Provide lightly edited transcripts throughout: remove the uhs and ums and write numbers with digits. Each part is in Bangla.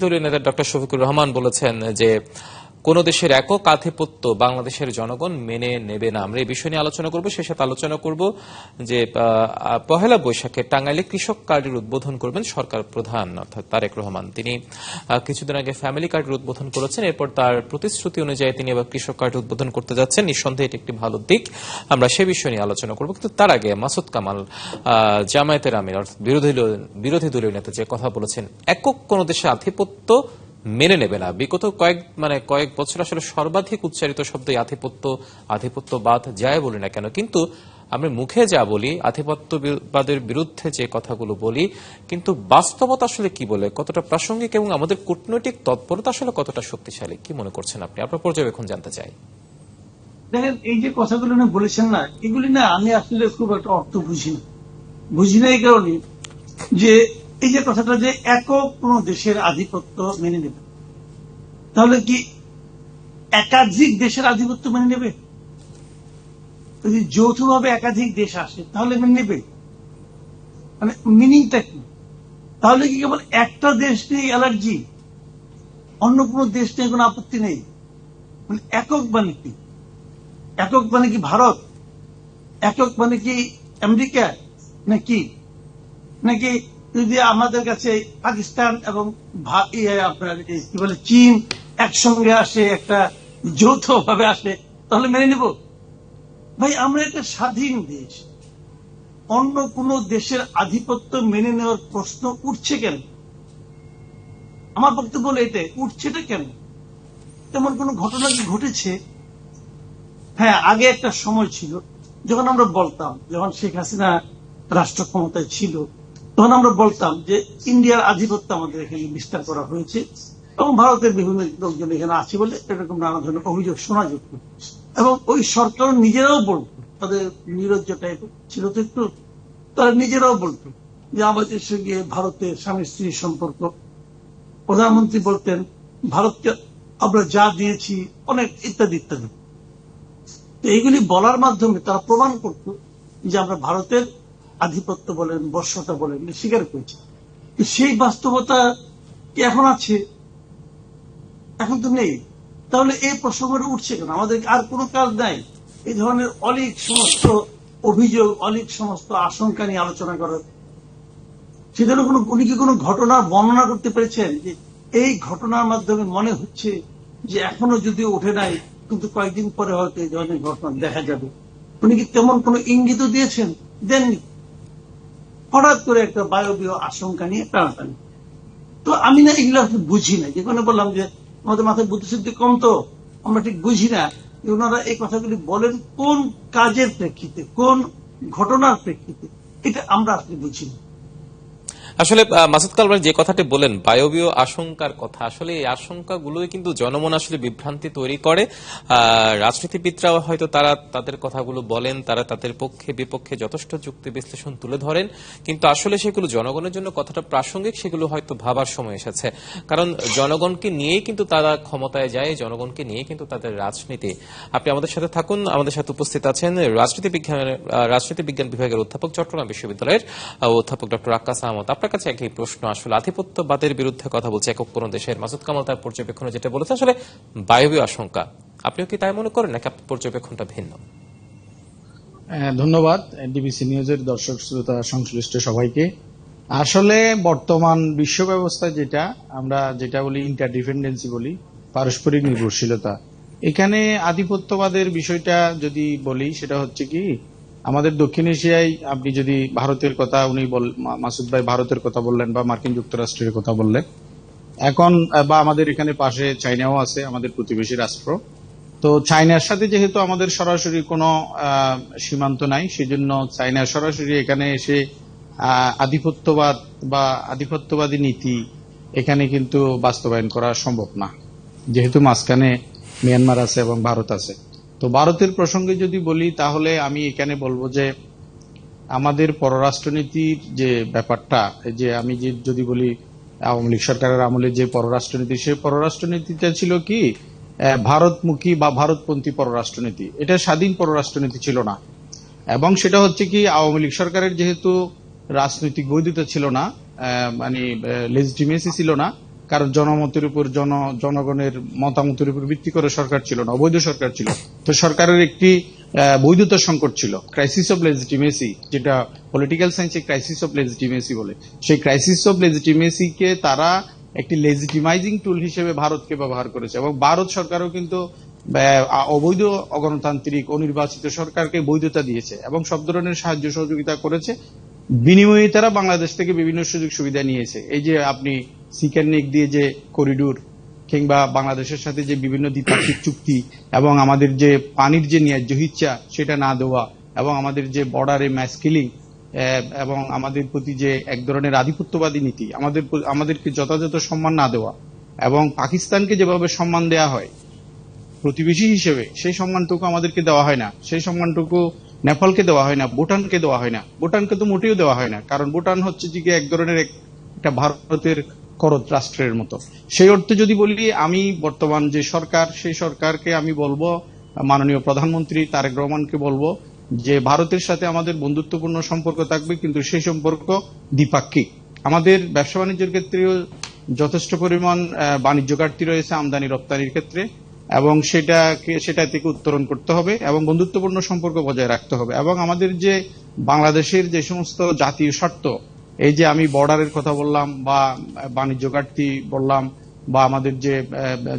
দলীয় নেতা ডক্টর শফিকুর রহমান বলেছেন যে কোন দেশের একক আধিপত্য বাংলাদেশের জনগণ মেনে নেবে না। আমরা এই বিষয় নিয়ে আলোচনা করব। সেই সাথে আলোচনা করব যে পহেলা বৈশাখে টাঙ্গাইলে কৃষক কার্ডের উদ্বোধন করবেন সরকার প্রধান অর্থাৎ তারেক রহমান। তিনি কিছুদিন আগে ফ্যামিলি কার্ডের উদ্বোধন করেছেন, এরপর তার প্রতিশ্রুতি অনুযায়ী তিনি এবার কৃষক কার্ড উদ্বোধন করতে যাচ্ছেন। নিঃসন্দেহে এটি একটি ভালো দিক, আমরা সে বিষয় নিয়ে আলোচনা করব। কিন্তু তার আগে মাসুদ কামাল জামায়াতের আমির অর্থাৎ বিরোধী দলীয় নেতা যে কথা বলেছেন, একক কোন দেশে আধিপত্য মেনে নেবে না। বিগত কয়েক বছর আসলে সর্বাধিক উচ্চারিত শব্দ আধিপত্যবাদ যাই বলি না কেন, কিন্তু আমরা মুখে যা বলি আধিপত্যবাদের বিরুদ্ধে যে কথাগুলো বলি, কিন্তু বাস্তবতা আসলে কি বলে, কতটা প্রাসঙ্গিক এবং আমাদের কূটনৈতিক তৎপরতা আসলে কতটা শক্তিশালী, কি মনে করছেন আপনি? আপনার পর্যবেক্ষণ জানতে চাই। দেখেন, এই যে কথাগুলো বলেছেন না, এগুলি না আমি আসলে খুব একটা অর্থ বুঝি না এই কারণে যে এই যে কথাটা যে একক কোন দেশের আধিপত্য মেনে নেবে, তাহলে কি একাধিক দেশের আধিপত্য মেনে নেবে? যদি যৌথভাবে একাধিক দেশ আসে তাহলে মেনে নেবে, মানে মিনিংটা কি? তাহলে কি কেবল একটা দেশ নিয়ে অ্যালার্জি, অন্য কোন দেশ নিয়ে কোনো আপত্তি নেই? মানে একক মানে কি? একক মানে কি ভারত? একক মানে কি আমেরিকা? নাকি যদি আমাদের কাছে পাকিস্তান এবং আপনার কি বলে চীন একসঙ্গে আসে, একটা যৌথ ভাবে আসে, তাহলে মেনে নেব? ভাই, আমরা একটা স্বাধীন দেশ, অন্য কোন দেশের আধিপত্য মেনে নেওয়ার প্রশ্ন উঠছে কেন? আমার বক্তব্য হলো এটা, উঠছেটা কেন? তেমন কোন ঘটনা কি ঘটেছে? হ্যাঁ, আগে একটা সময় ছিল যখন আমরা বলতাম, যখন শেখ হাসিনা রাষ্ট্র ক্ষমতায় ছিল, তখন আমরা বলতাম যে ইন্ডিয়ার আধিপত্য আমাদের এখানে বিস্তার করা হয়েছে এবং ভারতের বিভিন্ন লোকজন এখানে আছে বলে এরকম নানা ধরনের অভিযোগ শোনা যেত। এবং ওই সরকার নিজেরাও বলতো, তাদের নিরজ্জ টাইপের ছিল তো একটু, তারা নিজেরাও বলতো যে আমাদের সঙ্গে ভারতের স্বামী স্ত্রীর সম্পর্ক। প্রধানমন্ত্রী বলতেন ভারতকে আমরা যা দিয়েছি অনেক, ইত্যাদি ইত্যাদি। তো এইগুলি বলার মাধ্যমে তারা প্রমাণ করত যে আমরা ভারতের আধিপত্য বলেন, বর্ষতা বলেন, স্বীকার করেছি। সেই বাস্তবতা কি এখন আছে? এখন তো নেই। তাহলে এই প্রসঙ্গটা উঠছে কেন? আমাদের আর কোনো কাজ নাই এই ধরনের অলিক সমস্ত অভিযোগ, অলিক সমস্ত আশঙ্কা নিয়ে আলোচনা করার? সেজন্য উনি কি কোনো ঘটনা বর্ণনা করতে পেরেছেন যে এই ঘটনার মাধ্যমে মনে হচ্ছে যে এখনো যদিও ওঠে নাই, কিন্তু কয়েকদিন পরে হয়তো এই ধরনের ঘটনা দেখা যাবে? উনি কি তেমন কোন ইঙ্গিত দিয়েছেন? দেননি। হঠাৎ করে একটা বায়বীয় আশঙ্কা নিয়ে টানাটানি। তো আমি না এগুলো বুঝি না, যেখানে বললাম যে আমাদের মাথায় বুদ্ধিশুদ্ধি কম, তো আমরা ঠিক বুঝি না যে ওনারা এই কথাগুলি বলেন কোন কাজের প্রেক্ষিতে, কোন ঘটনার প্রেক্ষিতে, এটা আমরা আসলে বুঝি না। আসলে মাসুদ কামাল যে কথাটি বলেন বায়বীয় আশঙ্কার কথা, আসলে এই আশঙ্কাগুলোই কিন্তু জনমন আসলে বিভ্রান্তি তৈরি করে। রাজনীতিবিদরাও হয়তো তারা তাদের কথাগুলো বলেন, তারা তাদের পক্ষে বিপক্ষে যথেষ্ট যুক্তি বিশ্লেষণ তুলে ধরেন, কিন্তু আসলে সেগুলো জনগণের জন্য কতটা প্রাসঙ্গিক সেগুলো হয়তো ভাবার সময় এসেছে। কারণ জনগণকে নিয়েই কিন্তু তারা ক্ষমতায় যায়, জনগণকে নিয়ে কিন্তু তাদের রাজনীতি। আপনি আমাদের সাথে থাকুন। আমাদের সাথে উপস্থিত আছেন রাজনীতি বিজ্ঞান বিভাগের অধ্যাপক, চট্টগ্রাম বিশ্ববিদ্যালয়ের অধ্যাপক ডক্টর আক্কাস আহমদ। আপনার কাছে একই প্রশ্ন, আসলে আধিপত্যবাদের বিরুদ্ধে কথা বলছে একক কোন দেশের, মাসুদ কামাল তার পর্যবেক্ষণে যেটা বলেছে আসলে বায়বীয় আশঙ্কা, আপনিও কি তাই মনে করেন নাকি আপনার পর্যবেক্ষণটা ভিন্ন? ধন্যবাদ ডিবিসি নিউজের দর্শক শ্রোতা সংশ্লিষ্ট সবাইকে। আসলে বর্তমান বিশ্ব ব্যবস্থায় যেটা বলি ইন্টারডিপেন্ডেন্সি বলি, পারস্পরিক নির্ভরশীলতা, এখানে আধিপত্যবাদের বিষয়টা যদি বলি সেটা হচ্ছে কি, আমাদের দক্ষিণ এশিয়ায় আপনি যদি ভারতের কথা, মাসুদ ভাই ভারতের কথা বললেন বা মার্কিন যুক্তরাষ্ট্রের কথা বললেন, এখন বা আমাদের এখানে পাশে চায়নাও আছে, আমাদের প্রতিবেশী রাষ্ট্র। তো চায়নার সাথে যেহেতু আমাদের সরাসরি কোনো সীমান্ত নাই, সেজন্য চায়না সরাসরি এখানে এসে আধিপত্যবাদ বা আধিপত্যবাদী নীতি এখানে কিন্তু বাস্তবায়ন করা সম্ভব না, যেহেতু মাঝখানে মিয়ানমার আছে এবং ভারত আছে। তো ভারতের প্রসঙ্গে যদি বলি তাহলে আমি এখানে বলবো যে আমাদের পররাষ্ট্রনীতির যে ব্যাপারটা, যে আমি যদি বলি আওয়ামী লীগ সরকারের আমলে যে পররাষ্ট্রনীতি, সেই পররাষ্ট্রনীতিটা ছিল কি ভারতমুখী বা ভারতপন্থী পররাষ্ট্রনীতি। এটা স্বাধীন পররাষ্ট্রনীতি ছিল না। এবং সেটা হচ্ছে কি, আওয়ামী লীগ সরকারের যেহেতু রাজনৈতিক বৈধতা ছিল না, মানে লেজিটিমেসি ছিল না, কারণ জনমতের উপর জনগণের মতামতের উপর ভিত্তি করে সরকার ছিল না, অবৈধ সরকার ছিল। তো সরকারের একটি বৈধতা সংকট ছিল, ক্রাইসিস অফ লেজিটিমেসি, যেটা পলিটিক্যাল সায়েন্সে ক্রাইসিস অফ লেজিটিমেসি বলে। সেই ক্রাইসিস অফ লেজিটিমেসি কে তারা একটি লেজিটিমাইজিং টুল হিসেবে ভারতকে ব্যবহার করেছে, এবং ভারত সরকারও কিন্তু অবৈধ অগণতান্ত্রিক অনির্বাচিত সরকারকে বৈধতা দিয়েছে এবং সব ধরনের সাহায্য সহযোগিতা করেছে। বিনিময়ে তারা বাংলাদেশ থেকে বিভিন্ন সুযোগ সুবিধা নিয়েছে। এই যে আপনি সিকেনিক দিয়ে যে করিডোর, কিংবা বাংলাদেশের সাথে যে বিভিন্ন দ্বিপাক্ষিক চুক্তি, এবং আমাদের যে পানির যে ন্যায্য ইচ্ছা সেটা না দেওয়া, এবং আমাদের যে বর্ডারে ম্যাস কিলিং, এবং আমাদের প্রতি যে এক ধরনের আধিপত্যবাদী নীতি, আমাদেরকে যথাযথ সম্মান না দেওয়া, এবং পাকিস্তানকে যেভাবে সম্মান দেওয়া হয় প্রতিবেশী হিসেবে, সেই সম্মানটুকু আমাদেরকে দেওয়া হয় না। সেই সম্মানটুকু নেপালকে দেওয়া হয় না, ভুটানকে দেওয়া হয় না। ভুটানকে তো মোটেও দেওয়া হয় না, কারণ ভুটান হচ্ছে যে এক ধরনের একটা ভারতের করদ রাষ্ট্রের মতো। সেই অর্থে যদি বলি, আমি বর্তমান যে সরকার, সেই সরকারকে আমি বলবো, মাননীয় প্রধানমন্ত্রী তারেক রহমানকে বলবো যে ভারতের সাথে আমাদের বন্ধুত্বপূর্ণ সম্পর্ক থাকবে, কিন্তু সেই সম্পর্ক দ্বিপাক্ষিক। আমাদের ব্যবসা বাণিজ্যের ক্ষেত্রেও যথেষ্ট পরিমাণ বাণিজ্য ঘাটতি রয়েছে আমদানি রপ্তানির ক্ষেত্রে, এবং সেটা থেকে উত্তরণ করতে হবে এবং বন্ধুত্বপূর্ণ সম্পর্ক বজায় রাখতে হবে। এবং আমাদের যে বাংলাদেশের যে সমস্ত জাতীয় স্বার্থ, এই যে আমি বর্ডারের কথা বললাম, বা বাণিজ্য ঘাটতি বললাম, বা আমাদের যে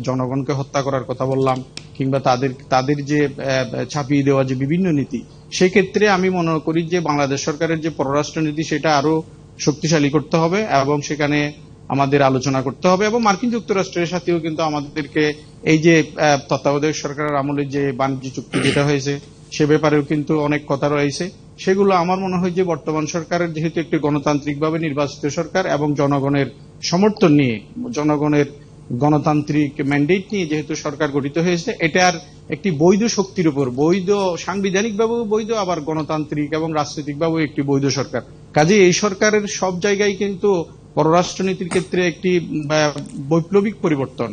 জনগণকে হত্যা করার কথা বললাম, কিংবা তাদের যে ছাপিয়ে দেওয়া যে বিভিন্ন নীতি, সেক্ষেত্রে আমি মনে করি যে বাংলাদেশ সরকারের যে পররাষ্ট্র নীতি সেটা আরো শক্তিশালী করতে হবে, এবং সেখানে আমাদের আলোচনা করতে হবে। এবং মার্কিন যুক্তরাষ্ট্রের সাথেও কিন্তু আমাদেরকে এই যে তত্ত্বাবধায়ক সরকারের আমলে যে বাণিজ্য চুক্তি যেটা হয়েছে, সে ব্যাপারেও কিন্তু অনেক কথা রয়েছে। সেগুলো আমার মনে হয় যে বর্তমান সরকারের যেহেতু একটি গণতান্ত্রিকভাবে নির্বাচিত সরকার, এবং জনগণের সমর্থন নিয়ে, জনগণের গণতান্ত্রিক ম্যান্ডেট নিয়ে যেহেতু সরকার গঠিত হয়েছে, এটার একটি বৈধ শক্তির উপর, বৈধ সাংবিধানিকভাবেও বৈধ, আবার গণতান্ত্রিক এবং রাজনৈতিকভাবেও একটি বৈধ সরকার। কাজে এই সরকারের সব জায়গায় কিন্তু পররাষ্ট্রনীতির ক্ষেত্রে একটি বৈপ্লবিক পরিবর্তন,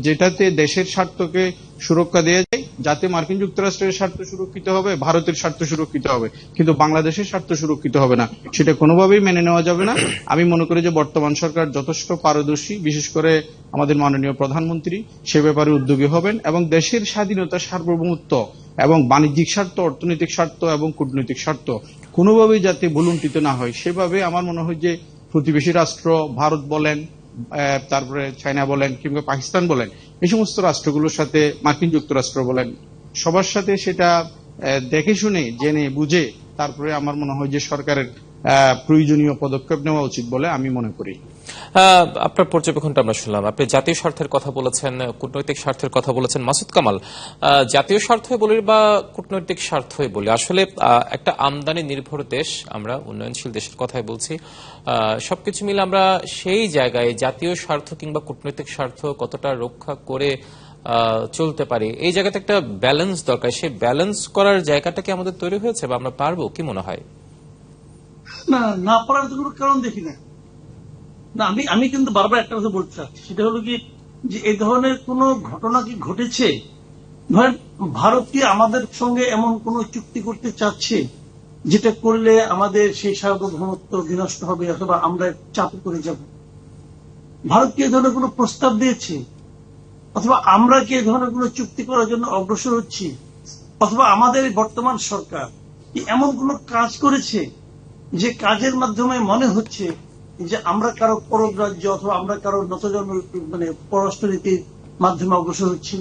যেটাতে দেশের স্বার্থকে সুরক্ষা দেওয়া যায়, যাতে মার্কিন যুক্তরাষ্ট্রের স্বার্থ সুরক্ষিত হবে, ভারতের স্বার্থ সুরক্ষিত হবে, কিন্তু বাংলাদেশের স্বার্থ সুরক্ষিত হবে না, সেটা কোনোভাবেই মেনে নেওয়া যাবে না। আমি মনে করি যে বর্তমান সরকার যথেষ্ট পারদর্শী, বিশেষ করে আমাদের মাননীয় প্রধানমন্ত্রী সে ব্যাপারে উদ্যোগী হবেন, এবং দেশের স্বাধীনতা, সার্বভৌমত্ব এবং বাণিজ্যিক স্বার্থ, অর্থনৈতিক স্বার্থ এবং কূটনৈতিক স্বার্থ কোনোভাবেই যাতে ভুলুণ্ঠিত না হয়, সেভাবে আমার মনে হয় যে প্রতিবেশী রাষ্ট্র ভারত বলেন, তারপরে চায়না বলেন, কিংবা পাকিস্তান বলেন, এই সমস্ত রাষ্ট্রগুলোর সাথে, মার্কিন যুক্তরাষ্ট্র বলেন, সবার সাথে সেটা দেখে শুনে জেনে বুঝে তারপরে আমার মনে হয় যে সরকারের প্রয়োজনীয় পদক্ষেপ নেওয়া উচিত বলে আমি মনে করি। আপনার পর্যবেক্ষণটা আমরা শুনলাম। আপনি জাতীয় স্বার্থের কথা বলেছেন, কূটনৈতিক স্বার্থের কথা বলেছেন। মাসুদ কামাল, জাতীয় স্বার্থই বলি বা কূটনৈতিক স্বার্থই বলি, আসলে একটা আমদানি নির্ভর দেশ, আমরা উন্নয়নশীল দেশের কথাই বলছি, সবকিছু মিলে আমরা সেই জায়গায় জাতীয় স্বার্থ কিংবা কূটনৈতিক স্বার্থ কতটা রক্ষা করে চলতে পারি, এই জায়গাতে একটা ব্যালেন্স দরকার। সেই ব্যালেন্স করার জায়গাটা কি আমাদের তৈরি হয়েছে, বা আমরা পারবো, কি মনে হয়? না পারার তো কোনো কারণ দেখি না। আমি কিন্তু বারবার একটা কথা বলতে চাচ্ছি, সেটা হলো কি, যে এই ধরনের কোন ঘটনা কি ঘটেছে? ধরেন, ভারত কি আমাদের সঙ্গে এমন কোন চুক্তি করতে চাচ্ছে যেটা করলে আমাদের সেই সার্বভৌমত্ব বিনষ্ট হবে, অথবা আমরা চাপে পড়ে যাব? ভারত কি এই ধরনের কোন প্রস্তাব দিয়েছে? অথবা আমরা কি এই ধরনের কোন চুক্তি করার জন্য অগ্রসর হচ্ছি? অথবা আমাদের বর্তমান সরকার কি এমন কোন কাজ করেছে যে কাজের মাধ্যমে মনে হচ্ছে যে আমরা কারো পরব রাজ্য, অথবা আমরা কারো নতজন্ম পররাষ্ট্রনীতির মাধ্যমে অগ্রসর হচ্ছি?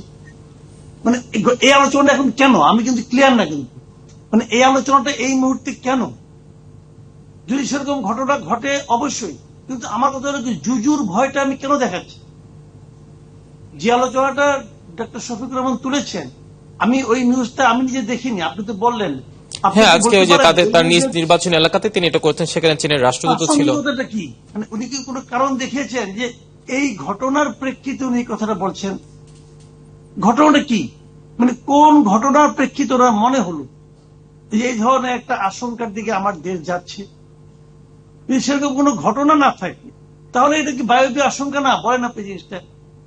এই আলোচনাটা এখন কেন? আমি কিন্তু ক্লিয়ার না, কিন্তু এই আলোচনাটা এই মুহূর্তে কেন? যদি সেরকম ঘটনা ঘটে অবশ্যই, কিন্তু আমার কথা হলো জুজুর ভয়টা আমি কেন দেখাচ্ছি? যে আলোচনাটা ডক্টর শফিকুর রহমান তুলেছেন, আমি ওই নিউজটা আমি নিজে দেখিনি, আপনি তো বললেন। হ্যাঁ, আজকে ওই যে তার নিজ নির্বাচনী এলাকাতে তিনি এটা করতেন, সেখানে চীনের রাষ্ট্রদূত ছিল। কি উনি কি কোনো কারণ দেখিয়েছেন যে এই ঘটনার প্রেক্ষিতে উনি কথাটা বলছেন? ঘটনাটা কি, কোন ঘটনার প্রেক্ষিতে ওরা মনে হলো যে এই ধরনের একটা আশঙ্কার দিকে আমার দেশ যাচ্ছে? যদি সেরকম কোনো ঘটনা না থাকে, তাহলে এটা কি বায়বীয় আশঙ্কা না? বলেন আপনি জিনিসটা।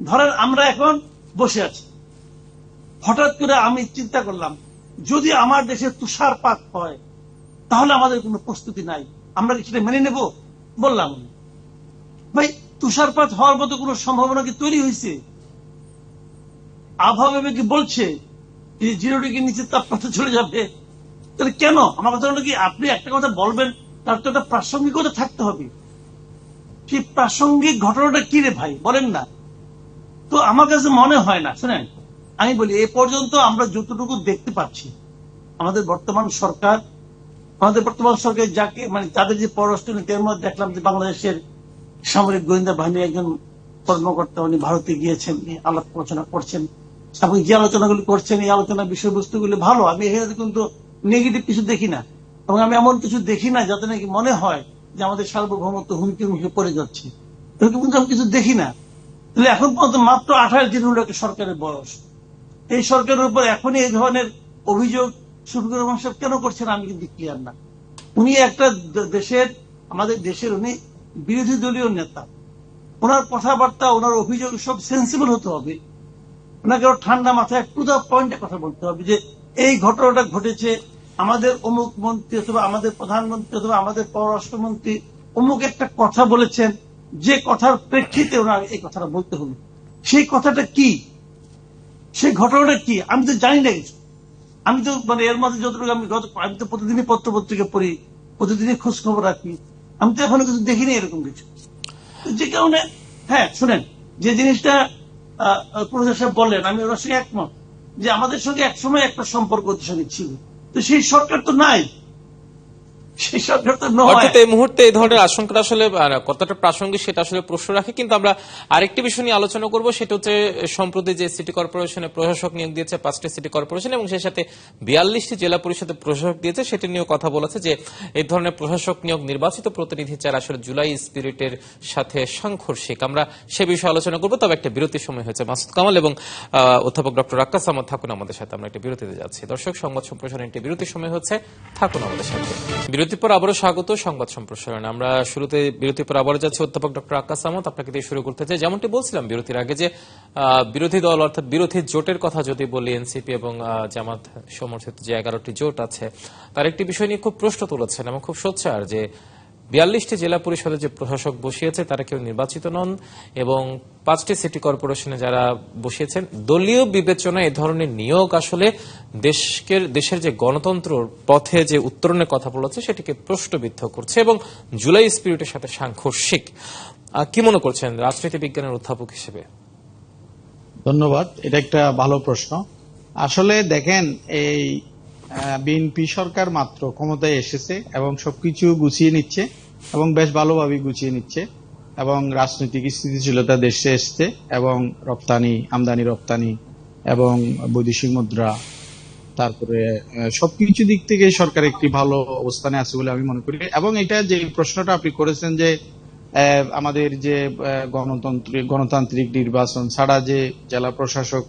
ধরেন আমরা এখন বসে আছি, হঠাৎ করে আমি চিন্তা করলাম যদি আমার দেশে তুষারপাত হয় তাহলে আমাদের কোনো প্রস্তুতি নাই, আমরা কি সেটা মেনে নেব? বললাম ভাই, তুষারপাত হওয়ার মতো কোনো সম্ভাবনা কি তৈরি হয়েছে? আবহাওয়া কি বলছে যে 0 ডিগ্রির নিচে তাপমাত্রা চলে যাবে? তাহলে কেন? আমার কথা হলো কি, আপনি একটা কথা বলবেন, তার তো একটা প্রাসঙ্গিকতা থাকতে হবে। সেই প্রাসঙ্গিক ঘটনাটা কি রে ভাই, বলেন না। তো আমার কাছে মনে হয় না, শুনেন আমি বলি, এ পর্যন্ত আমরা যতটুকু দেখতে পাচ্ছি, আমাদের বর্তমান সরকার যাকে মানে তাদের যে পররাষ্ট্রনীতি, এর মধ্যে দেখলাম যে বাংলাদেশের সামরিক গোয়েন্দা বাহিনীর একজন কর্মকর্তা উনি ভারতে গিয়েছেন, আলাপ আলোচনা করছেন, এবং যে আলোচনাগুলি করছেন এই আলোচনার বিষয়বস্তুগুলি ভালো। আমি এখানে কিন্তু নেগেটিভ কিছু দেখি না, এবং আমি এমন কিছু দেখি না যাতে নাকি মনে হয় যে আমাদের সার্বভৌমত্ব হুমকির মুখে পড়ে যাচ্ছে, এরকম কিন্তু আমি কিছু দেখি না। তাহলে এখন পর্যন্ত মাত্র 28 দিন হলো একটা সরকারের বয়স। এই সরকারের উপর এখনই এই ধরনের অভিযোগ শফিকুর রহমান সাহেব কেন করছেন আমি কিন্তু ক্লিয়ার না। উনি একটা আমাদের দেশের উনি বিরোধী দলীয় নেতা, ওনার কথাবার্তা ওনার অভিযোগ সব সেন্সিবল হতে হবে। ওনাকে ঠান্ডা মাথায় টু দা পয়েন্টে কথা বলতে হবে যে এই ঘটনাটা ঘটেছে, আমাদের অমুক মন্ত্রী অথবা আমাদের প্রধানমন্ত্রী অথবা আমাদের পররাষ্ট্রমন্ত্রী অমুক একটা কথা বলেছেন, যে কথার প্রেক্ষিতে ওনার এই কথাটা বলতে হবে। সেই কথাটা কি, সেই ঘটনাটা কি আমি তো জানি না কিছু। আমি তো মানে এর মধ্যে যতটুকু আমি তো প্রতিদিনই পত্রপত্রিকা পড়ি, প্রতিদিনই খোঁজ খবর রাখি, আমি তো এখনো কিছু দেখিনি এরকম কিছু। যে কারণে হ্যাঁ শুনেন, যে জিনিসটা প্রফেসর সাহেব বললেন আমি ওনার সঙ্গে একমত, যে আমাদের সঙ্গে একসময় একটা সম্পর্ক ওদের সঙ্গে ছিল, তো সেই সরকার তো নাই, সেই সরকার তো নয়। অর্থাৎ এই মুহূর্তে এই ধরনের আশঙ্কা আসলে কতটা প্রাসঙ্গিক সেটা আসলে প্রশ্ন রাখে। কিন্তু আমরা আরেকটি বিষয় নিয়ে আলোচনা করব, সেটা হচ্ছে সম্প্রতি যে সিটি কর্পোরেশনে প্রশাসক নিয়োগ দিয়েছে 5টি সিটি কর্পোরেশন, এবং সেই সাথে 42টি জেলা পরিষদে প্রশাসক দিয়েছে, সেটা নিয়েও কথা বলেছে যে এই ধরনের প্রশাসক নিয়োগ নির্বাচিত প্রতিনিধি চার আসলে জুলাই স্পিরিটের সাথে সাংঘর্ষিক। আমরা সে বিষয়ে আলোচনা করব, তবে একটা বিরতির সময় হয়েছে। মাসুদ কামাল এবং অধ্যাপক ডক্টর আক্কাস আহমদ থাকুন আমাদের সাথে, আমরা একটা বিরতিতে যাচ্ছি। দর্শক, সংবাদ সম্প্রসারণে একটি বিরতির সময় হচ্ছে, থাকুন আমাদের সাথে। বিরতির পর আবারও স্বাগত সংবাদ সম্প্রসারণ। আমরা শুরুতে বিরতির পর আবারও যাচ্ছি অধ্যাপক ডক্টর আক্কাস আহমদ, আপনাকে দিয়ে শুরু করতে চাই। যেমনটি বলছিলাম বিরতির আগে যে বিরোধী দল অর্থাৎ বিরোধী জোটের কথা যদি বলি, এনসিপি এবং জামাত সমর্থিত যে 11টি জোট আছে, তার একটি বিষয় নিয়ে খুব প্রশ্ন তুলেছেন এবং খুব সোচ্চার যে 42টি জেলা পরিষদে যে প্রশাসক বসিয়েছে তারা কেউ নির্বাচিত নন, এবং 5টি সিটি কর্পোরেশনে যারা বসিয়েছেন দলীয় বিবেচনা এ ধরনের নিয়োগ আসলে দেশের যে গণতন্ত্র পথে যে উত্তরণের কথা বলেছে সেটিকে প্রশ্নবিদ্ধ করছে এবং জুলাই স্পিরিটের সাথে সাংঘর্ষিক। কি মনে করছেন রাজনীতি বিজ্ঞানের অধ্যাপক হিসেবে? ধন্যবাদ, এটা একটা ভালো প্রশ্ন। আসলে দেখেন, এই বিএনপি সরকার মাত্র ক্ষমতায় এসেছে এবং সবকিছু গুছিয়ে নিচ্ছে এবং বেশ ভালোভাবে গুছিয়ে নিচ্ছে, এবং রাজনৈতিক স্থিতিশীলতা দেশে এসছে, এবং আমদানি রপ্তানি এবং বৈদেশিক মুদ্রা, তারপরে সবকিছু দিক থেকে সরকার একটি ভালো অবস্থানে আছে বলে আমি মনে করি। এবং এটা যে প্রশ্নটা আপনি করেছেন যে আমাদের যে গণতান্ত্রিক নির্বাচন ছাড়া যে জেলা প্রশাসক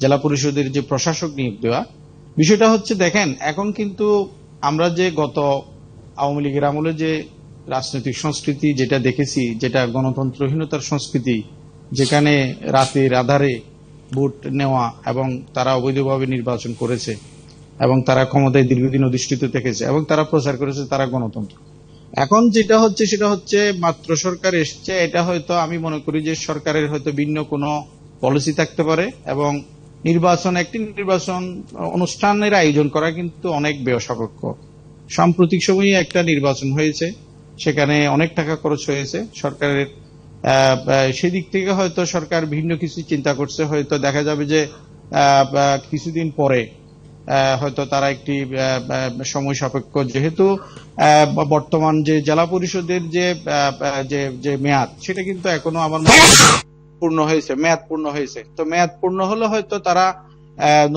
জেলা পরিষদের যে প্রশাসক নিয়োগ দেওয়া, বিষয়টা হচ্ছে দেখেন, এখন কিন্তু আমরা যে গত আওয়ামী লীগের আমলে যে রাজনৈতিক সংস্কৃতি যেটা দেখেছি, যেটা গণতন্ত্রহীনতার সংস্কৃতি, যেখানে রাতের আধারে ভোট নেওয়া এবং তারা অবৈধভাবে নির্বাচন করেছে এবং তারা ক্ষমতায় দীর্ঘদিন অধিষ্ঠিত থেকেছে এবং তারা প্রচার করেছে তারা গণতন্ত্র। এখন যেটা হচ্ছে সেটা হচ্ছে মাত্র সরকার এসছে, এটা হয়তো আমি মনে করি যে সরকারের হয়তো ভিন্ন কোনো পলিসি থাকতে পারে, এবং একটি নির্বাচন অনুষ্ঠানের আয়োজন করা কিন্তু অনেক ব্যয় সাপেক্ষ। সাম্প্রতিক সময়ে একটা নির্বাচন হয়েছে, সেখানে অনেক টাকা খরচ হয়েছে সরকারের। সেদিক থেকে হয়তো সরকার ভিন্ন কিছু চিন্তা করছে, হয়তো দেখা যাবে যে কিছুদিন পরে হয়তো তারা একটি সময় সাপেক্ষ, যেহেতু বর্তমান যে জেলা পরিষদের যে মেয়াদ, সেটা কিন্তু এখনো আমার মেয়াদ পূর্ণ হয়েছে। তো মেয়াদ পূর্ণ হলে হয়তো তারা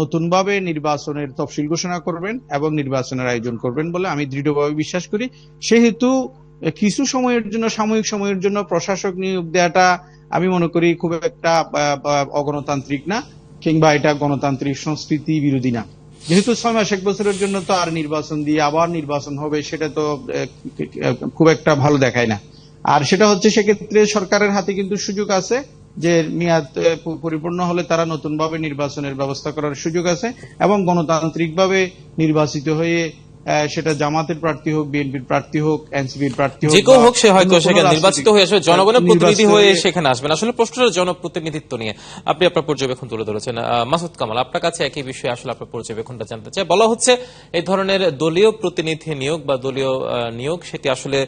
নতুনভাবে নির্বাচনের তফসিল ঘোষণা করবেন এবং নির্বাচনের আয়োজন করবেন বলে আমি দৃঢ়ভাবে বিশ্বাস করি। সেহেতু কিছু সময়ের জন্য, সাময়িক সময়ের জন্য প্রশাসক নিয়োগ দেওয়াটা আমি মনে করি খুব একটা অগণতান্ত্রিক না, কিংবা এটা গণতান্ত্রিক সংস্কৃতি বিরোধী না। যেহেতু 6 মাস 1 বছরের জন্য তো আর নির্বাচন দিয়ে আবার নির্বাচন হবে, সেটা তো খুব একটা ভালো দেখায় না। আর সেটা হচ্ছে সেক্ষেত্রে সরকারের হাতে কিন্তু সুযোগ আছে যে মেয়াদ পরিপূর্ণ হলে তারা নতুনভাবে নির্বাচনের ব্যবস্থা করার সুযোগ আছে, এবং গণতান্ত্রিকভাবে নির্বাচিত হয়ে সেটা জামাতের প্রার্থী হোক, বিএনপির প্রার্থী হোক, এনসিপির প্রার্থী হোক, যে কেউ বা হোক, সে হয়তো অন্য কোনো সেখানে নির্বাচিত হয়ে আসবে, জনগণের প্রতিনিধি নির্বাচিত হয়ে সেখানে আসবেন। আসলে প্রশ্নটা জনপ্রতিনিধিত্ব নিয়ে আপনি আপনার পর্যবেক্ষণ তুলে ধরেছেন। মাসুদ কামাল, আপনার কাছে একই বিষয়ে আসলে আপনার পর্যবেক্ষণটা জানতে চাই। বলা হচ্ছে এই ধরনের দলীয় প্রতিনিধি নিয়োগ বা দলীয় নিয়োগ, সেটি আসলে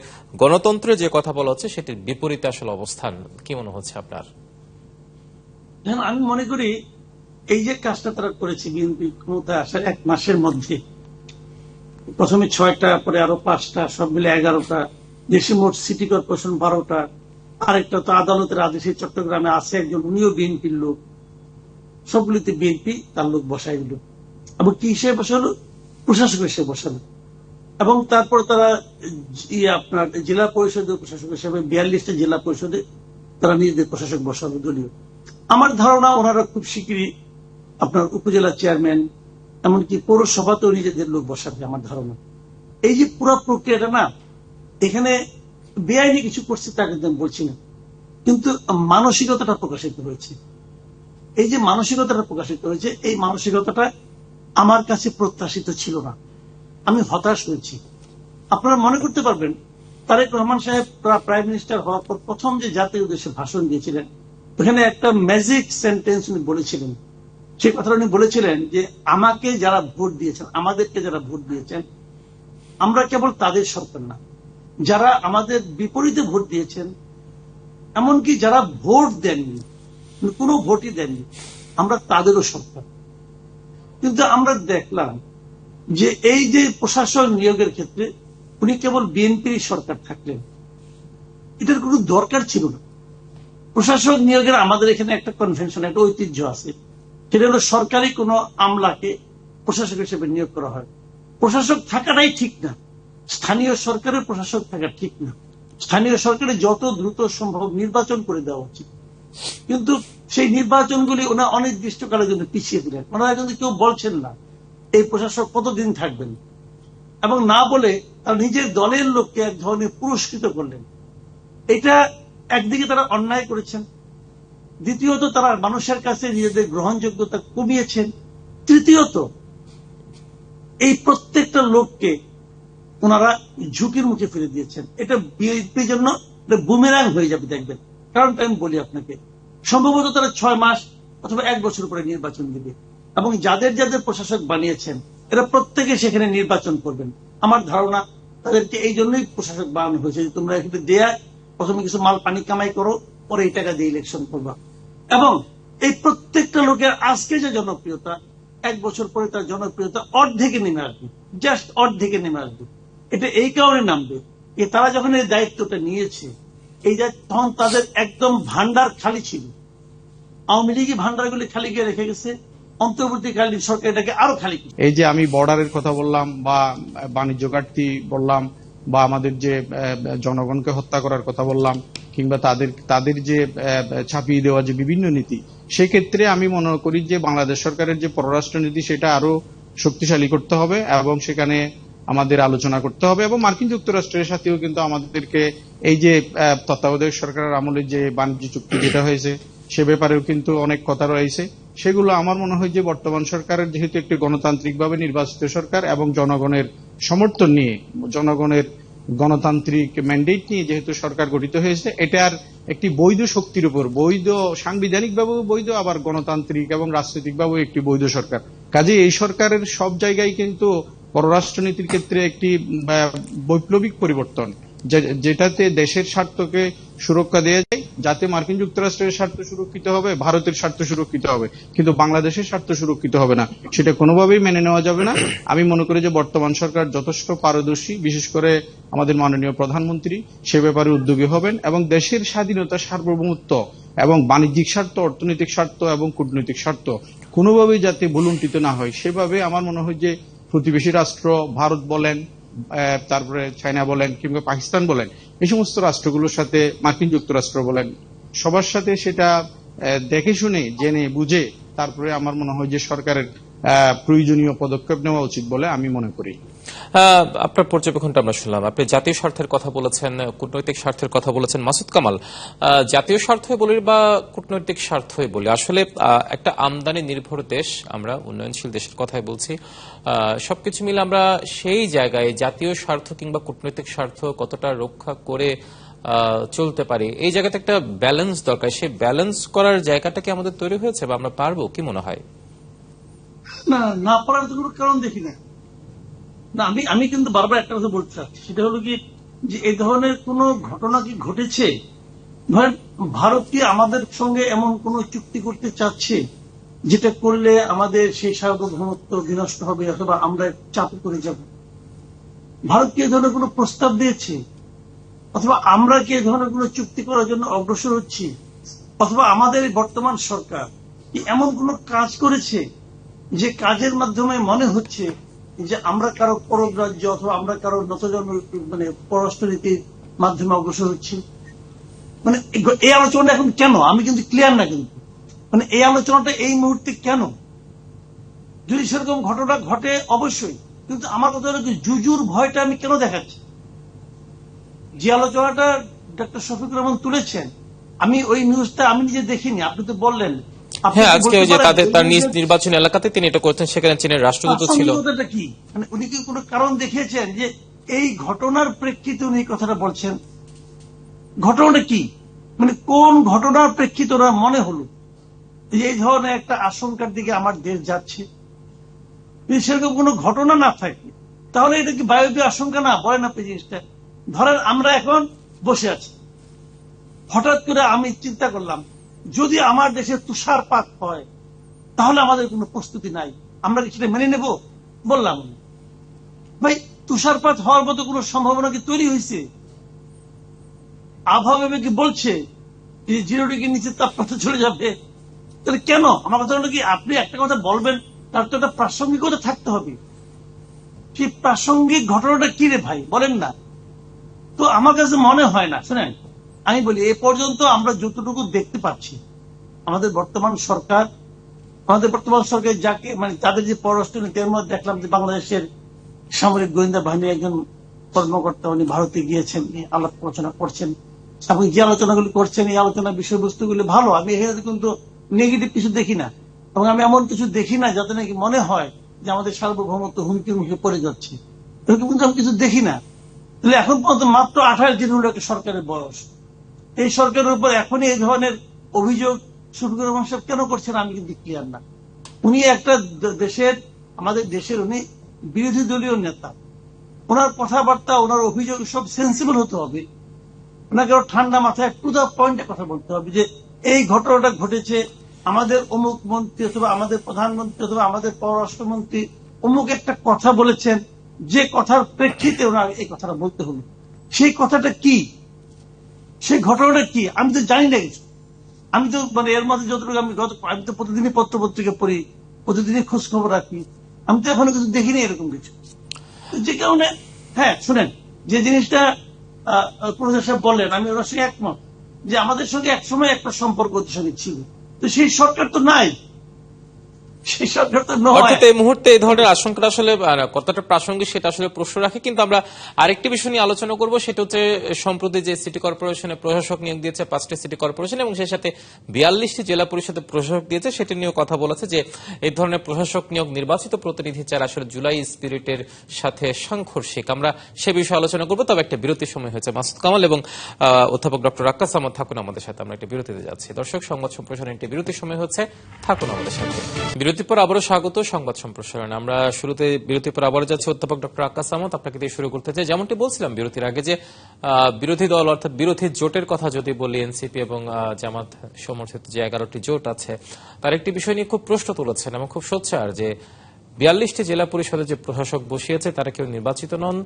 গণতন্ত্রের যে কথা বলা হচ্ছে সেটির বিপরীতে আসলে অবস্থান। কি মনে হচ্ছে আপনার? দেখেন, আমি মনে করি এই যে কাজটা তারা করেছে বিএনপি ক্ষমতায় আসার 1 মাসের মধ্যে, প্রথমে 6টা, পরে আরো 5টা, সব মিলে 11টা, দেশে মোট সিটি কর্পোরেশন 12টা, আরেকটা তো আদালতের আদেশে চট্টগ্রামে আছে একজন, উনিও বিএনপির লোক, সবগুলিতে বিএনপি তার লোক বসাই দিল। এবং কি হিসেবে বসালো? প্রশাসক হিসেবে বসালো। এবং তারপর তারা আপনার জেলা পরিষদের প্রশাসক হিসেবে 42টা জেলা পরিষদে তারা নিজেদের প্রশাসক বসালো দলীয়। আমার ধারণা ওনারা খুব শিগগিরই আপনার উপজেলা চেয়ারম্যান, এমনকি পৌরসভাতেও নিজেদের লোক বসাবে আমার ধারণা। এই যে পুরো প্রক্রিয়াটা না, এখানে বেআইনি কিছু করছে তাকে আমি বলছি না, কিন্তু মানসিকতাটা প্রকাশিত হয়েছে। এই যে মানসিকতাটা প্রকাশিত হয়েছে, এই মানসিকতাটা আমার কাছে প্রত্যাশিত ছিল না। আমি হতাশ হয়েছি। আপনারা মনে করতে পারবেন, তারেক রহমান সাহেব প্রাইম মিনিস্টার হওয়ার পর প্রথম যে জাতির উদ্দেশ্যে ভাষণ দিয়েছিলেন, ওখানে একটা ম্যাজিক সেন্টেন্স উনি বলেছিলেন। সেই কথাটা উনি বলেছিলেন যে আমাকে যারা ভোট দিয়েছেন, আমাদেরকে যারা ভোট দিয়েছেন, আমরা কেবল তাদের সরকার না, যারা আমাদের বিপরীতে ভোট দিয়েছেন, এমনকি যারা ভোট দেননি, কোনো ভোটই দেননি, আমরা তাদেরও সরকার। কিন্তু আমরা দেখলাম যে এই যে প্রশাসন নিয়োগের ক্ষেত্রে উনি কেবল বিএনপির সরকার থাকলেন, এটার কোনো দরকার ছিল না। প্রশাসক নিয়োগের আমাদের এখানে একটা কনভেনশন, একটা ঐতিহ্য আছে, সেটা হলো সরকারি কোনো আমলাকে প্রশাসক হিসেবে নিয়োগ করা হয়। প্রশাসক থাকাটাই ঠিক না, স্থানীয় সরকারের প্রশাসক থাকা ঠিক না। স্থানীয় সরকারে যত দ্রুত সম্ভব নির্বাচন করে দেওয়া উচিত। কিন্তু সেই নির্বাচনগুলি ওনারা অনির্দিষ্টকালের জন্য পিছিয়ে দিলেন। ওনারা কিন্তু কেউ বলছেন না এই প্রশাসক কতদিন থাকবেন, এবং না বলে তারা নিজের দলের লোককে এক ধরনের পুরস্কৃত করলেন। এটা একদিকে তারা অন্যায় করেছেন, দ্বিতীয়ত তারা মানুষের কাছে নিজেদের গ্রহণযোগ্যতা কমিয়েছেন, তৃতীয়ত এই প্রত্যেকটা লোককে ওনারা ঝুঁকির মুখে ফেলে দিয়েছেন। এটা বিএনপির জন্য বুমেরাং হয়ে যাবে, দেখবেন। কারণটা আমি বলি আপনাকে, সম্ভবত তারা 6 মাস অথবা 1 বছর পরে নির্বাচন দিবে, এবং যাদের যাদের প্রশাসক বানিয়েছেন এরা প্রত্যেকে সেখানে নির্বাচন করবেন। আমার ধারণা তাদেরকে এই জন্যই প্রশাসক বানানো হয়েছে যে তোমরা এখানে দেয়া, প্রথমে কিছু মাল পানি কামাই করো, পরে এই টাকা দিয়ে ইলেকশন করবা। এবং এই প্রত্যেকটা লোকের আজকে যে জনপ্রিয়তা, 1 বছর পরে তার জনপ্রিয়তা অর্ধেকে নেমে আসবে, জাস্ট অর্ধেকে নেমে আসবে। এটা এই কারণে নামবে যে তারা যখন এই দায়িত্বটা নিয়েছে, তখন তাদের একদম ভান্ডার খালি ছিল। আওয়ামী লীগই ভান্ডারগুলি খালি গিয়ে রেখে গেছে, অন্তর্বর্তীকালীন সরকার এটাকে আরো খালি করবে। এই যে আমি বর্ডারের কথা বললাম, বা বাণিজ্য ঘাটতি বললাম, বা আমাদের যে জনগণকে হত্যা করার কথা বললাম, কিংবা তাদের যে ছাপিয়ে দেওয়া যে বিভিন্ন নীতি, সেক্ষেত্রে আমি মনে করি যে বাংলাদেশ সরকারের যে পররাষ্ট্র নীতি সেটা আরো শক্তিশালী করতে হবে, এবং সেখানে আমাদের আলোচনা করতে হবে। এবং মার্কিন যুক্তরাষ্ট্রের সাথেও কিন্তু আমাদেরকে এই যে তত্ত্বাবধায়ক সরকারের আমলে যে বাণিজ্য চুক্তি যেটা হয়েছে, সে ব্যাপারেও কিন্তু অনেক কথা রয়েছে। সেগুলো আমার মনে হয় যে বর্তমান সরকারের যেহেতু একটি গণতান্ত্রিকভাবে নির্বাচিত সরকার, এবং জনগণের সমর্থন নিয়ে, জনগণের গণতান্ত্রিক ম্যান্ডেট নিয়ে যেহেতু সরকার গঠিত হয়েছে, এটার একটি বৈধ শক্তির উপর, বৈধ সাংবিধানিকভাবেও বৈধ, আবার গণতান্ত্রিক এবং রাজনৈতিকভাবেও একটি বৈধ সরকার। কাজে এই সরকারের সব জায়গায় কিন্তু পররাষ্ট্রনীতির ক্ষেত্রে একটি বৈপ্লবিক পরিবর্তন, যেটাতে দেশের স্বার্থকে সুরক্ষা দেওয়া যায়, যাতে মার্কিন যুক্তরাষ্ট্রের স্বার্থ সুরক্ষিত হবে, ভারতের স্বার্থ সুরক্ষিত হবে, কিন্তু বাংলাদেশের স্বার্থ সুরক্ষিত হবে না, সেটা কোনোভাবেই মেনে নেওয়া যাবে না। আমি মনে করি যে বর্তমান সরকার যথেষ্ট পারদর্শী, বিশেষ করে আমাদের মাননীয় প্রধানমন্ত্রী সে ব্যাপারে উদ্যোগী হবেন, এবং দেশের স্বাধীনতা, সার্বভৌমত্ব এবং বাণিজ্যিক স্বার্থ, অর্থনৈতিক স্বার্থ এবং কূটনৈতিক স্বার্থ কোনোভাবেই যাতে ভুলুণ্ঠিত না হয়, সেভাবে আমার মনে হয় যে প্রতিবেশী রাষ্ট্র ভারত বলেন, তারপরে চায়না বলেন, কিংবা পাকিস্তান বলেন, এই সমস্ত রাষ্ট্রগুলোর সাথে, মার্কিন যুক্তরাষ্ট্র বলেন, সবার সাথে সেটা দেখে শুনে জেনে বুঝে তারপরে আমার মনে হয় যে সরকারের প্রয়োজনীয় পদক্ষেপ নেওয়া উচিত বলে আমি মনে করি। আপনার পর্যবেক্ষণটা আমরা শুনলাম। আপনি জাতীয় স্বার্থের কথা বলেছেন, কূটনৈতিক স্বার্থের কথা বলেছেন। মাসুদ কামাল, জাতীয় স্বার্থই বলি বা কূটনৈতিক স্বার্থই বলি, আসলে একটা আমদানি নির্ভর দেশ, আমরা উন্নয়নশীল দেশের কথাই বলছি। সবকিছু মিলে আমরা সেই জায়গায় জাতীয় স্বার্থ কিংবা কূটনৈতিক স্বার্থ কতটা রক্ষা করে চলতে পারি, এই জায়গাতে একটা ব্যালেন্স দরকার। সেই ব্যালেন্স করার জায়গাটা কি আমাদের তৈরি হয়েছে বা আমরা পারবো, কি মনে হয়? না, না পারার তো কোনো কারণ দেখি না। না, আমি কিন্তু বারবার একটা কথা বলতে চাচ্ছি, সেটা হলো কি, যে এই ধরনের কোন ঘটনা কি ঘটেছে? ধরেন, ভারত কি আমাদের সঙ্গে এমন কোন চুক্তি করতে চাচ্ছে যেটা করলে আমাদের সেই সার্বভৌমত্ব বিনষ্ট হবে অথবা আমরা চাপে পড়ে যাব? ভারত কি এ ধরনের কোন প্রস্তাব দিয়েছে? অথবা আমরা কি এ ধরনের কোন চুক্তি করার জন্য অগ্রসর হচ্ছি? অথবা আমাদের বর্তমান সরকার কি এমন কোন কাজ করেছে যে কাজের মাধ্যমে মনে হচ্ছে যে আমরা কারো পররাজ্য অথবা আমরা কারো নতজন্ম পররাষ্ট্রনীতির মাধ্যমে অগ্রসর হচ্ছি? মানে এই আলোচনাটা এখন কেন? আমি কিন্তু ক্লিয়ার না, কিন্তু মানে এই আলোচনাটা এই মুহূর্তে কেন? যদি সেরকম ঘটনা ঘটে অবশ্যই, কিন্তু আমার কথা হলো জুজুর ভয়টা আমি কেন দেখাচ্ছি? যে আলোচনাটা ডক্টর শফিকুর রহমান তুলেছেন, আমি ওই নিউজটা আমি নিজে দেখিনি, আপনি তো বললেন। হ্যাঁ, আজকে ওই যে তার নিজ নির্বাচনী এলাকাতে তিনি এটা করতেন, সেখানে চীনের রাষ্ট্রদূত ছিল। কি মানে উনি কি কোনো কারণ দেখিয়েছেন যে এই ঘটনার প্রেক্ষিতে উনি এই কথাটা বলছেন? ঘটনাটা কি, মানে কোন ঘটনার প্রেক্ষিতে ওরা মনে হলো যে এই ধরনের একটা আশঙ্কার দিকে আমার দেশ যাচ্ছে? যদি সেরকম কোনো ঘটনা না থাকে তাহলে এটা কি বায়বীয় আশঙ্কা না? বলেন আপনি জিনিসটা। ধরেন আমরা এখন বসে আছি, হঠাৎ করে আমি চিন্তা করলাম যদি আমার দেশে তুষারপাত হয় তাহলে আমাদের কোনো প্রস্তুতি নাই, আমরা কি সেটা মেনে নেব? বললাম ভাই, তুষারপাত হওয়ার মতো কোনো সম্ভাবনা কি তৈরি হয়েছে? আবহাওয়া কি বলছে যে 0 ডিগ্রির নিচে তাপমাত্রা চলে যাবে? তাহলে কেন? আমার কথা হলো কি, আপনি একটা কথা বলবেন, তার তো একটা প্রাসঙ্গিকতা থাকতে হবে। সেই প্রাসঙ্গিক ঘটনাটা কি রে ভাই, বলেন না। তো আমার কাছে মনে হয় না, শুনেন আমি বলি, এ পর্যন্ত আমরা যতটুকু দেখতে পাচ্ছি আমাদের বর্তমান সরকার যাকে মানে তাদের যে পররাষ্ট্রনীতি, এর মধ্যে দেখলাম যে বাংলাদেশের সামরিক গোয়েন্দা বাহিনীর একজন কর্মকর্তা উনি ভারতে গিয়েছেন, আলাপ আলোচনা করছেন, এবং যে আলোচনাগুলি করছেন এই আলোচনার বিষয়বস্তুগুলি ভালো। আমি এখানে কিন্তু নেগেটিভ কিছু দেখি না, এবং আমি এমন কিছু দেখি না যাতে নাকি মনে হয় যে আমাদের সার্বভৌমত্ব হুমকির মুখে পড়ে যাচ্ছে, এরকম কিন্তু আমি কিছু দেখি না। তাহলে এখন পর্যন্ত মাত্র 28 দিন হলো একটা সরকারের বয়স, এই সরকারের উপর এখনই এই ধরনের অভিযোগ শফিকুর রহমান সাহেব কেন করছেন আমি কিন্তু ক্লিয়ার না। উনি একটা আমাদের দেশের উনি বিরোধী দলীয় নেতা, ওনার কথাবার্তা ওনার অভিযোগ সব সেন্সিবল হতে হবে, ওনাকে ঠান্ডা মাথায় টু দা পয়েন্টে কথা বলতে হবে যে এই ঘটনাটা ঘটেছে, আমাদের অমুক মন্ত্রী অথবা আমাদের প্রধানমন্ত্রী অথবা আমাদের পররাষ্ট্রমন্ত্রী অমুক একটা কথা বলেছেন, যে কথার প্রেক্ষিতে ওনার এই কথাটা বলতে হলো, সেই কথাটা কি, সেই ঘটনাটা কি আমি তো জানি না কিছু। আমি তো মানে এর মধ্যে যতটুকু আমি তো প্রতিদিনই পত্রপত্রিকা পড়ি, প্রতিদিনই খোঁজ খবর রাখি, আমি তো এখনো কিছু দেখিনি এরকম কিছু। যে কারণে হ্যাঁ শুনেন, যে জিনিসটা প্রফেসর সাহেব বললেন আমি ওর সঙ্গে একমত, যে আমাদের সঙ্গে একসময় একটা সম্পর্ক ওদের সঙ্গে ছিল, তো সেই সরকার তো নাই, সেই সরকার তো নয়। অর্থাৎ এই মুহূর্তে এই ধরনের আশঙ্কাটা আসলে কতটা প্রাসঙ্গিক সেটা আসলে প্রশ্ন রাখে। কিন্তু আমরা আরেকটি বিষয় নিয়ে আলোচনা করব, সেটা হচ্ছে সম্প্রতি যে সিটি কর্পোরেশনে প্রশাসক নিয়োগ দিয়েছে 5টি সিটি কর্পোরেশন, এবং সেই সাথে 42টি জেলা পরিষদে প্রশাসক দিয়েছে, সেটা নিয়েও কথা বলেছে যে এই ধরনের প্রশাসক নিয়োগ নির্বাচিত প্রতিনিধি চার আসলে জুলাই স্পিরিটের সাথে সাংঘর্ষিক। আমরা সে বিষয়ে আলোচনা করব, তবে একটা বিরতির সময় হয়েছে। মাসুদ কামাল এবং অধ্যাপক ডক্টর আক্কাস আহমদ থাকুন আমাদের সাথে, আমরা একটা বিরতিতে যাচ্ছি। দর্শক, সংবাদ সম্প্রসারণের একটি বিরতির সময় হচ্ছে, থাকুন আমাদের সাথে। বিরতির পর আবারও স্বাগত সংবাদ সম্প্রসারণ। আমরা শুরুতে বিরতির পর আবারও যাচ্ছি অধ্যাপক ডক্টর আক্কাস আহমদ, আপনাকে দিয়ে শুরু করতে চাই। যেমনটি বলছিলাম বিরতির আগে যে বিরোধী দল অর্থাৎ বিরোধী জোটের কথা যদি বলি, এনসিপি এবং জামাত সমর্থিত যে 11টি জোট আছে, তার একটি বিষয় নিয়ে খুব প্রশ্ন তুলেছেন এবং খুব সোচ্চার যে 42টি জেলা পরিষদে যে প্রশাসক বসিয়েছে তারা কেউ নির্বাচিত নন,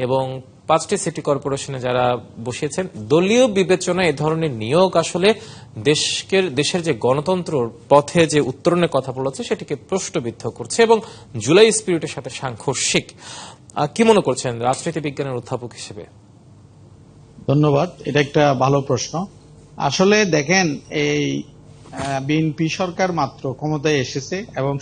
এবং 5টি সিটি কর্পোরেশনে যারা বসিয়েছেন দলীয় বিবেচনায় এ ধরনের নিয়োগ আসলে দেশের যে গণতন্ত্র পথে যে উত্তরণের কথা বলেছে সেটিকে প্রশ্নবিদ্ধ করছে এবং জুলাই স্পিরিটের সাথে সাংঘর্ষিক। কি মনে করছেন রাজনীতি বিজ্ঞানের অধ্যাপক হিসেবে? ধন্যবাদ, এটা একটা ভালো প্রশ্ন। আসলে দেখেন, এই বিএনপি সরকার মাত্র ক্ষমতায় এসেছে এবং